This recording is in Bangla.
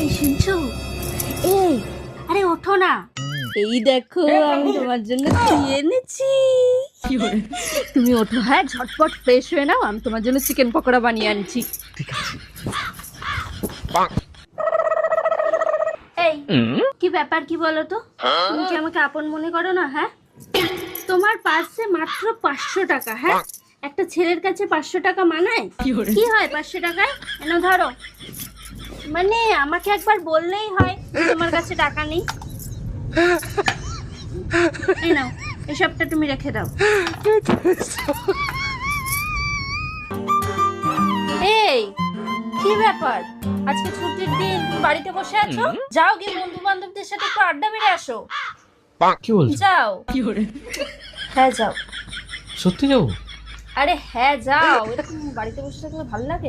এই শুনছো? এই, আরে ওঠো না। এই দেখো আমি তোমার জন্য কি এনেছি। তুমি ওঠো, হ্যাঁ, ঝটপট ফ্রেশ হয়ে নাও, আমি তোমার জন্য চিকেন পকোড়া বানিয়ে আনছি। ঠিক আছে। এই, কি ব্যাপার কি বলো তো? তুমি কি আমাকে আপন মনে করো না? হ্যাঁ, তোমার পার্সে মাত্র 500 টাকা। হ্যাঁ, একটা ছেলের কাছে 500 টাকা মানায়? কি হয় 500 টাকায়? এনো ধরো। মানে আমাকে একবার বললেই হয় যে তোমার কাছে টাকা নেই। এই নাও, এই সবটা তুমি রেখে দাও। এই, কি ব্যাপার? আজকে ছুটির দিন, বাড়িতে বসে আছো? যাও গিয়ে বন্ধু বান্ধবদের সাথে একটু আড্ডা মেরে আসো। কি বলছো? যাও। হ্যাঁ যাও। সত্যি যাবো? আরে হ্যাঁ যাও, এরকম বাড়িতে বসে থাকলে ভালো লাগে?